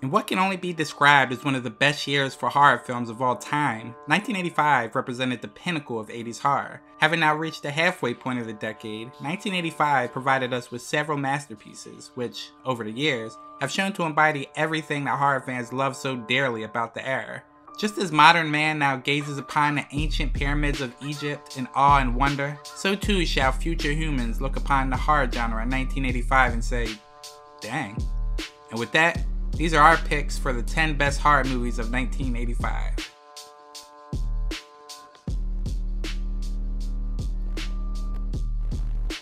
In what can only be described as one of the best years for horror films of all time, 1985 represented the pinnacle of 80s horror. Having now reached the halfway point of the decade, 1985 provided us with several masterpieces, which, over the years, have shown to embody everything that horror fans love so dearly about the era. Just as modern man now gazes upon the ancient pyramids of Egypt in awe and wonder, so too shall future humans look upon the horror genre in 1985 and say, dang. And with that, these are our picks for the 10 best horror movies of 1985.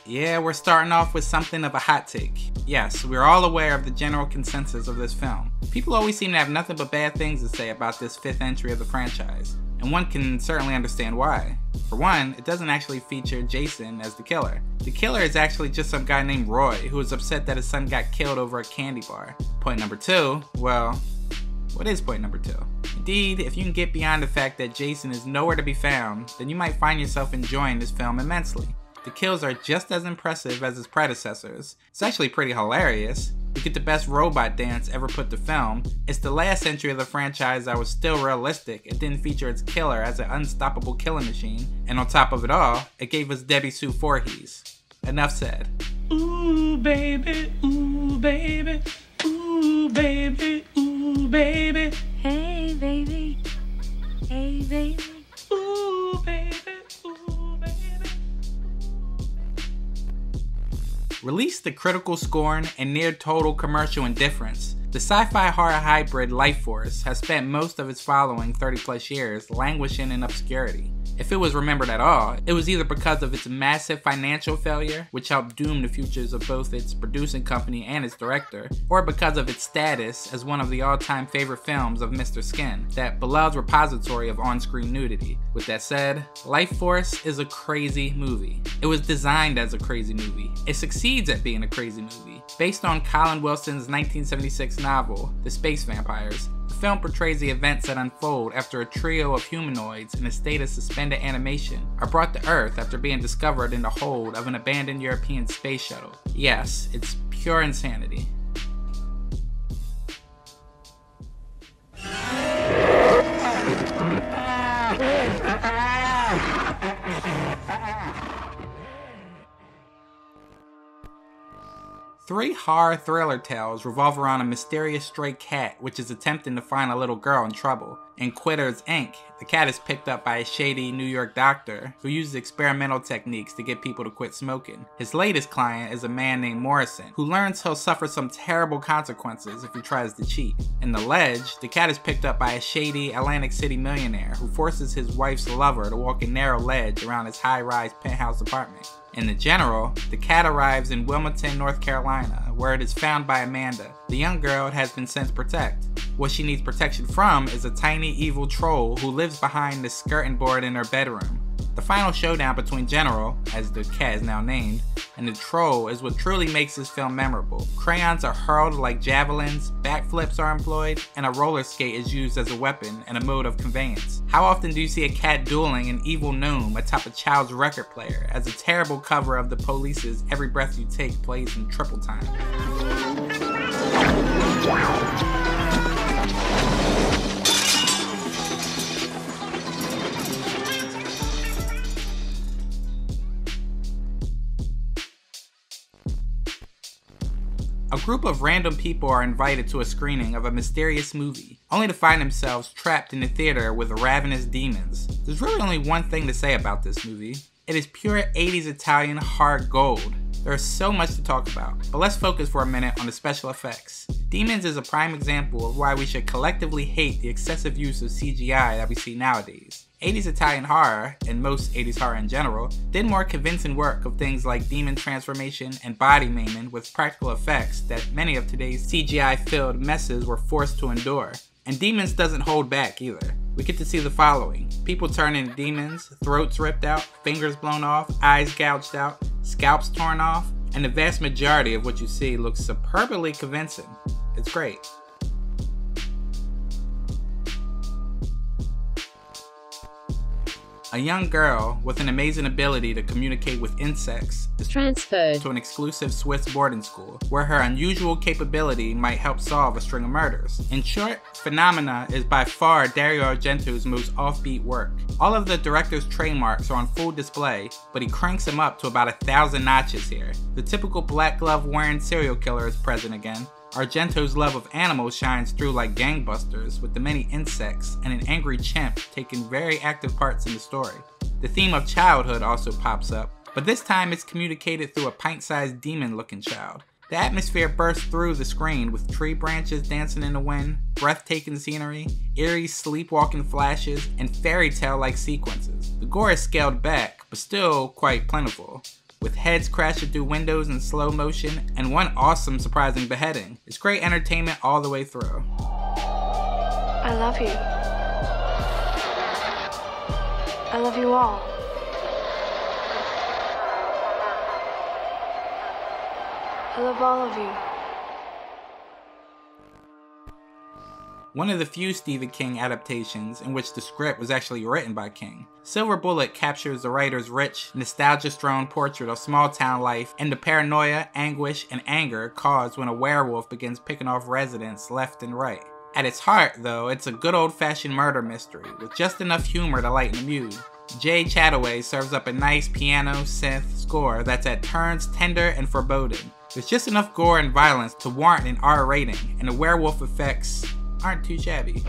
Yeah, we're starting off with something of a hot take. Yes, we're all aware of the general consensus of this film. People always seem to have nothing but bad things to say about this fifth entry of the franchise, and one can certainly understand why. For one, it doesn't actually feature Jason as the killer. The killer is actually just some guy named Roy who was upset that his son got killed over a candy bar. Point number two, well, what is point number two? Indeed, if you can get beyond the fact that Jason is nowhere to be found, then you might find yourself enjoying this film immensely. The kills are just as impressive as his predecessors. It's actually pretty hilarious. You get the best robot dance ever put to film. It's the last entry of the franchise that was still realistic. It didn't feature its killer as an unstoppable killing machine. And on top of it all, it gave us Debbie Sue Voorhees. Enough said. Ooh baby, ooh baby, ooh baby, ooh baby. Hey baby, hey baby, ooh baby. Released to critical scorn and near total commercial indifference, the sci-fi horror hybrid Lifeforce has spent most of its following 30 plus years languishing in obscurity. If it was remembered at all, it was either because of its massive financial failure, which helped doom the futures of both its producing company and its director, or because of its status as one of the all-time favorite films of Mr. Skin, that beloved repository of on-screen nudity. With that said, Lifeforce is a crazy movie. It was designed as a crazy movie. It succeeds at being a crazy movie. Based on Colin Wilson's 1976 novel, The Space Vampires, the film portrays the events that unfold after a trio of humanoids in a state of suspended animation are brought to Earth after being discovered in the hold of an abandoned European space shuttle. Yes, it's pure insanity. Three horror thriller tales revolve around a mysterious stray cat which is attempting to find a little girl in trouble. In Quitters, Inc., the cat is picked up by a shady New York doctor who uses experimental techniques to get people to quit smoking. His latest client is a man named Morrison, who learns he'll suffer some terrible consequences if he tries to cheat. In The Ledge, the cat is picked up by a shady Atlantic City millionaire who forces his wife's lover to walk a narrow ledge around his high-rise penthouse apartment. In The General, the cat arrives in Wilmington, North Carolina, where it is found by Amanda, the young girl it has been sent to protect. What she needs protection from is a tiny evil troll who lives behind the skirting board in her bedroom. The final showdown between General, as the cat is now named, and the troll is what truly makes this film memorable. Crayons are hurled like javelins, backflips are employed, and a roller skate is used as a weapon and a mode of conveyance. How often do you see a cat dueling an evil gnome atop a child's record player as a terrible cover of the Police's Every Breath You Take plays in triple time? A group of random people are invited to a screening of a mysterious movie, only to find themselves trapped in the theater with ravenous demons. There's really only one thing to say about this movie. It is pure 80s Italian hard gold. There is so much to talk about, but let's focus for a minute on the special effects. Demons is a prime example of why we should collectively hate the excessive use of CGI that we see nowadays. 80s Italian horror, and most 80s horror in general, did more convincing work of things like demon transformation and body maiming with practical effects that many of today's CGI-filled messes were forced to endure. And Demons doesn't hold back either. We get to see the following: people turn into demons, throats ripped out, fingers blown off, eyes gouged out, scalps torn off, and the vast majority of what you see looks superbly convincing. It's great. A young girl with an amazing ability to communicate with insects is transferred to an exclusive Swiss boarding school, where her unusual capability might help solve a string of murders. In short, Phenomena is by far Dario Argento's most offbeat work. All of the director's trademarks are on full display, but he cranks them up to about 1,000 notches here. The typical black glove wearing serial killer is present again. Argento's love of animals shines through like gangbusters, with the many insects and an angry chimp taking very active parts in the story. The theme of childhood also pops up, but this time it's communicated through a pint-sized demon-looking child. The atmosphere bursts through the screen with tree branches dancing in the wind, breathtaking scenery, eerie sleepwalking flashes, and fairy tale-like sequences. The gore is scaled back, but still quite plentiful, with heads crashing through windows in slow motion, and one awesome surprising beheading. It's great entertainment all the way through. I love you. I love you all. I love all of you. One of the few Stephen King adaptations in which the script was actually written by King. Silver Bullet captures the writer's rich, nostalgia-strewn portrait of small-town life and the paranoia, anguish, and anger caused when a werewolf begins picking off residents left and right. At its heart, though, it's a good old-fashioned murder mystery with just enough humor to lighten the mood. Jay Chataway serves up a nice piano synth score that's at turns tender and foreboding. There's just enough gore and violence to warrant an R rating, and the werewolf effects aren't too shabby.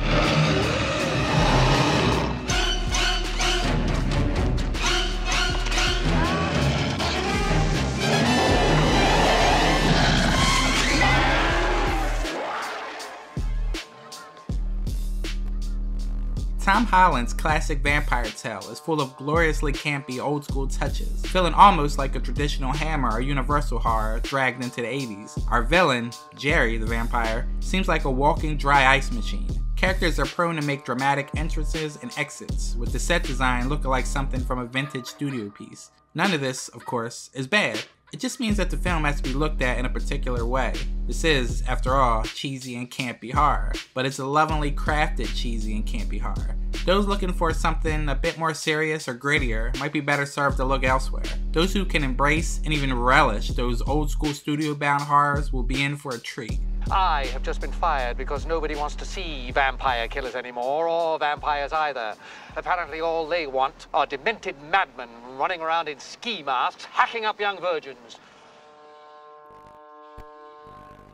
Tom Holland's classic vampire tale is full of gloriously campy old-school touches, feeling almost like a traditional Hammer or Universal horror dragged into the 80s. Our villain, Jerry the vampire, seems like a walking dry ice machine. Characters are prone to make dramatic entrances and exits, with the set design looking like something from a vintage studio piece. None of this, of course, is bad. It just means that the film has to be looked at in a particular way. This is, after all, cheesy and campy horror, but it's a lovingly crafted cheesy and campy horror. Those looking for something a bit more serious or grittier might be better served to look elsewhere. Those who can embrace and even relish those old school studio-bound horrors will be in for a treat. I have just been fired because nobody wants to see vampire killers anymore, or vampires either. Apparently all they want are demented madmen running around in ski masks, hacking up young virgins.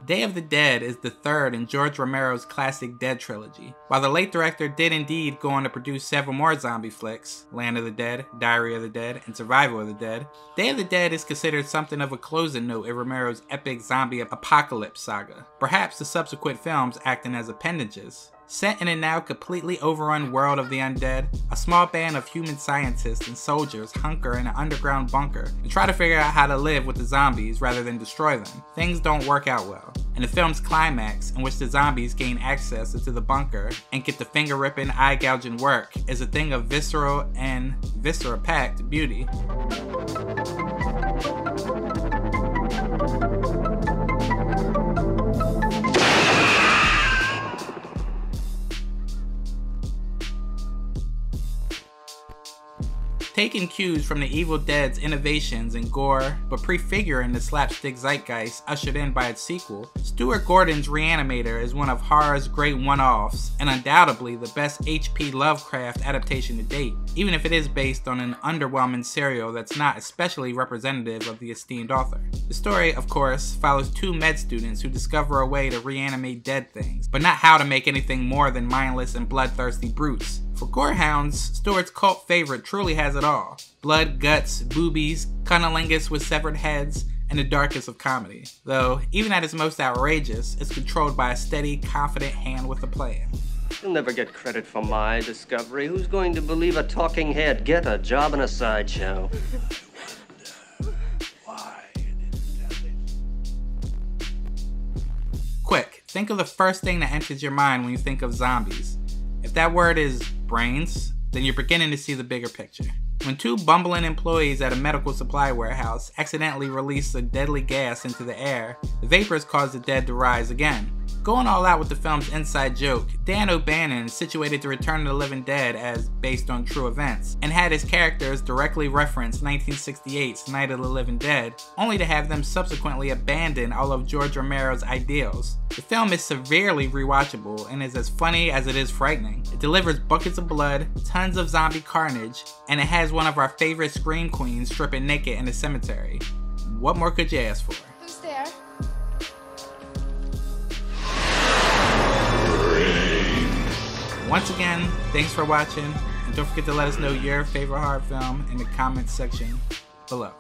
Day of the Dead is the third in George Romero's classic Dead trilogy. While the late director did indeed go on to produce several more zombie flicks, Land of the Dead, Diary of the Dead, and Survival of the Dead, Day of the Dead is considered something of a closing note in Romero's epic zombie apocalypse saga, perhaps the subsequent films acting as appendages. Set in a now completely overrun world of the undead, a small band of human scientists and soldiers hunker in an underground bunker and try to figure out how to live with the zombies rather than destroy them. Things don't work out well, and the film's climax, in which the zombies gain access into the bunker and get the finger-ripping, eye-gouging work, is a thing of visceral and viscera-packed beauty. Taking cues from the Evil Dead's innovations in gore, but prefiguring the slapstick zeitgeist ushered in by its sequel, Stuart Gordon's Reanimator is one of horror's great one-offs, and undoubtedly the best H.P. Lovecraft adaptation to date, even if it is based on an underwhelming serial that's not especially representative of the esteemed author. The story, of course, follows two med students who discover a way to reanimate dead things, but not how to make anything more than mindless and bloodthirsty brutes. For gorehounds, Stuart's cult favorite truly has it all. Blood, guts, boobies, cunnilingus with severed heads, and the darkest of comedy. Though, even at its most outrageous, it's controlled by a steady, confident hand with a plan. You'll never get credit for my discovery. Who's going to believe a talking head? Get a job in a sideshow. Quick, think of the first thing that enters your mind when you think of zombies. If that word is brains, then you're beginning to see the bigger picture. When two bumbling employees at a medical supply warehouse accidentally release a deadly gas into the air, the vapors cause the dead to rise again. Going all out with the film's inside joke, Dan O'Bannon situated the Return of the Living Dead as based on true events, and had his characters directly reference 1968's Night of the Living Dead, only to have them subsequently abandon all of George Romero's ideals. The film is severely rewatchable and is as funny as it is frightening. It delivers buckets of blood, tons of zombie carnage, and it has one of our favorite scream queens stripping naked in a cemetery. What more could you ask for? Who's there? Once again, thanks for watching, and don't forget to let us know your favorite horror film in the comments section below.